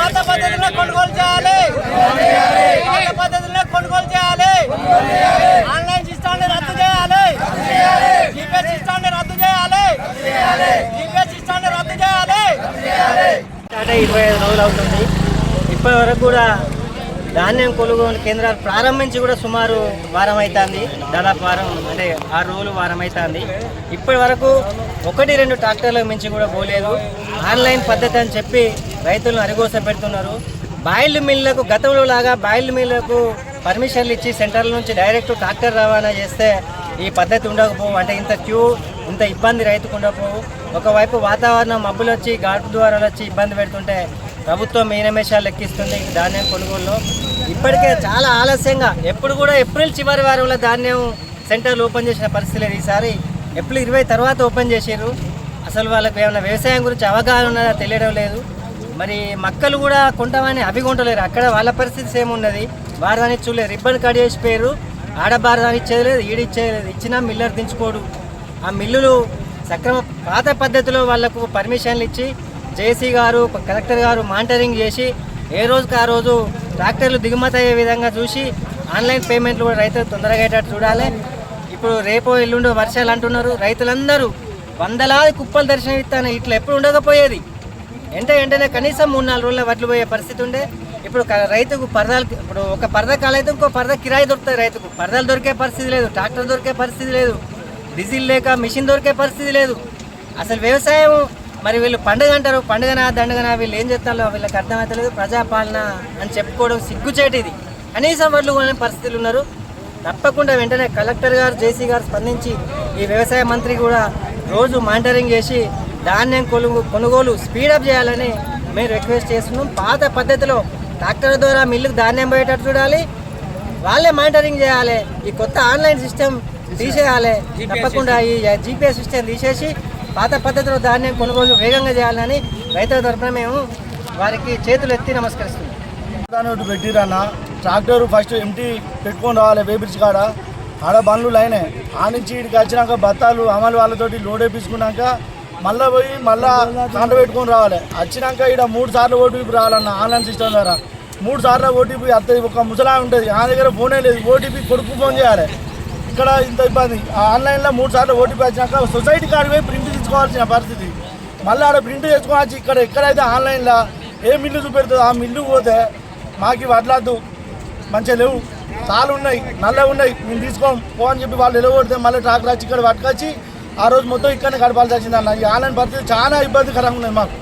పాత పద్ధతిలో కొనుగోలు చేయాలి. పాత పద్ధతిలో కొనుగోలు చేయాలి. ఆన్లైన్ సిస్టాన్ని రద్దు చేయాలి. జీపీఎస్ సిస్టాన్ని రద్దు చేయాలి. జీపీఎస్ సిస్టాన్ని రద్దు చేయాలి. 25 రోజులు అవుతుంది. ఇప్పటి వరకు కూడా ధాన్యం కొనుగోలు కేంద్రాలు ప్రారంభించి కూడా సుమారు వారం అవుతుంది. దాదాపు వారం అంటే 6 రోజులు వారం అవుతుంది. ఇప్పటి వరకు 1-2 ట్రాక్టర్లకు మించి కూడా పోలేదు. ఆన్లైన్ పద్ధతి అని చెప్పి రైతులను అరిగోస పెడుతున్నారు. బాయిల్డ్ మిల్లులకు గతంలో లాగా బాయిల్డ్ మిల్లులకు పర్మిషన్లు ఇచ్చి సెంటర్ల నుంచి డైరెక్ట్ ట్రాక్టర్ రవాణా చేస్తే ఈ పద్ధతి ఉండకపోవు. అంటే ఇంత క్యూ ఇంత ఇబ్బంది రైతుకు ఉండకపోవు. ఒకవైపు వాతావరణం మబ్బులు వచ్చి గాడుపు ద్వారాలు వచ్చి ఇబ్బంది పెడుతుంటే ప్రభుత్వం ఈ నిమిషాలు లెక్కిస్తుంది ధాన్యం కొనుగోలులో. ఇప్పటికే చాలా ఆలస్యంగా ఎప్పుడు కూడా ఏప్రిల్ చివరి వారంలో ధాన్యం సెంటర్లు ఓపెన్ చేసిన పరిస్థితి లేదు. ఈసారి ఏప్రిల్ 20 తర్వాత ఓపెన్ చేసారు. అసలు వాళ్ళకి ఏమైనా వ్యవసాయం గురించి అవగాహన ఉన్నదా తెలియడం లేదు. మరి మక్కలు కూడా కొంటామని అవి కొంటలేరు. అక్కడ వాళ్ళ పరిస్థితి సేమ్ ఉన్నది. బారదాని చూడలేదు, రిబ్బన్ కట్ చేసిపోయారు. ఆడ బారదాని ఇచ్చేది లేదు, ఈడిచ్చేది లేదు. ఇచ్చినా మిల్లర్ దించుకోడు. ఆ మిల్లులు సక్రమ పాత పద్ధతిలో వాళ్లకు పర్మిషన్లు ఇచ్చి జేసీ గారు కలెక్టర్ గారు మానిటరింగ్ చేసి ఏ రోజుకి ఆ రోజు ట్రాక్టర్లు దిగుమతి అయ్యే విధంగా చూసి ఆన్లైన్ పేమెంట్లు కూడా రైతులు తొందరగా అయ్యేటట్టు చూడాలి. ఇప్పుడు రేపో ఎల్లుండో వర్షాలు అంటున్నారు. రైతులందరూ వందలాది కుప్పలు దర్శనం ఇస్తాను. ఇట్లా ఎప్పుడు ఉండకపోయేది. వెంటనే కనీసం 3-4 రోజుల వడ్లు పోయే పరిస్థితి ఉండే. ఇప్పుడు రైతుకు పరదాలు, ఇప్పుడు ఒక పరద కాలైతే ఇంకో పరద కిరాయి దొరుకుతుంది. రైతుకు పరదాలు దొరికే పరిస్థితి లేదు, ట్రాక్టర్ దొరికే పరిస్థితి లేదు, డీజిల్ లేక మిషన్ దొరికే పరిస్థితి లేదు. అసలు వ్యవసాయం మరి వీళ్ళు పండుగ అంటారు, పండుగనా దండగనా, వీళ్ళు ఏం చేస్తారో వీళ్ళకి అర్థమవుతలేదు. ప్రజాపాలన అని చెప్పుకోవడం సిగ్గుచేటిది. కనీసం వడ్లు కొనే పరిస్థితులు ఉన్నారు. తప్పకుండా వెంటనే కలెక్టర్ గారు జేసీ గారు స్పందించి ఈ వ్యవసాయ మంత్రి కూడా రోజు మానిటరింగ్ చేసి ధాన్యం కొనుగోలు స్పీడప్ చేయాలని మేము రిక్వెస్ట్ చేస్తున్నాం. పాత పద్ధతిలో ట్రాక్టర్ ద్వారా మిల్లుకు ధాన్యం పోయేటట్టు చూడాలి. వాళ్ళే మానిటరింగ్ చేయాలి. ఈ కొత్త ఆన్లైన్ సిస్టమ్ తీసేయాలి. తప్పకుండా ఈ జీపీఎస్ సిస్టమ్ తీసేసి పాత పద్ధతిలో ధాన్యం కొనుగోలు వేగంగా చేయాలని రైతుల తరఫున మేము వారికి చేతులు ఎత్తి నమస్కరిస్తున్నాం. పెట్టిరన్న ట్రాక్టర్ ఫస్ట్ ఎంటీ పెట్టుకొని రావాలి. వేపిచ్చి కాడ ఆడ బండ్లు లైనే ఆ నుంచి ఇక్కడికి వచ్చినాక బత్తాలు అమలు వాళ్ళతోటి లోడ్ వేయించుకున్నాక మళ్ళీ పోయి మళ్ళీ కాంట పెట్టుకొని రావాలి. వచ్చినాక ఇక్కడ 3 సార్లు ఓటీపీ రావాలన్న ఆన్లైన్ సిస్టమ్ ద్వారా. 3 సార్లు ఓటీపీ వస్తుంది. ఒక ముసలా ఉంటుంది, ఆ దగ్గర ఫోనే లేదు. ఓటీపీ కొడుకు ఫోన్ చేయాలి. ఇక్కడ ఇంత ఇబ్బంది. ఆన్లైన్లో 3 సార్లు ఓటీపీ వచ్చినాక సొసైటీ కార్డు పోయి ప్రింట్ తీసుకోవాల్సిన పరిస్థితి. మళ్ళీ ఆడ ప్రింట్ తెచ్చుకోవచ్చు. ఇక్కడ ఎక్కడైతే ఆన్లైన్లో ఏ మిల్లు చూపెడుతుందో ఆ మిల్లు పోతే మాకు వడ్లద్దు మంచిగా లేవు, తాళ్ళు ఉన్నాయి, నల్ల ఉన్నాయి, మేము తీసుకోం పో అని చెప్పి వాళ్ళు నిలబడితే మళ్ళీ ట్రాక్టర్ వచ్చి ఇక్కడ పట్టుకొచ్చి ఆ రోజు మొత్తం ఇక్కడనే గడపాల్సి వచ్చింది అన్న. ఈ ఆన్లైన్ పరిస్థితి చాలా ఇబ్బందికరంగా ఉన్నది మాకు.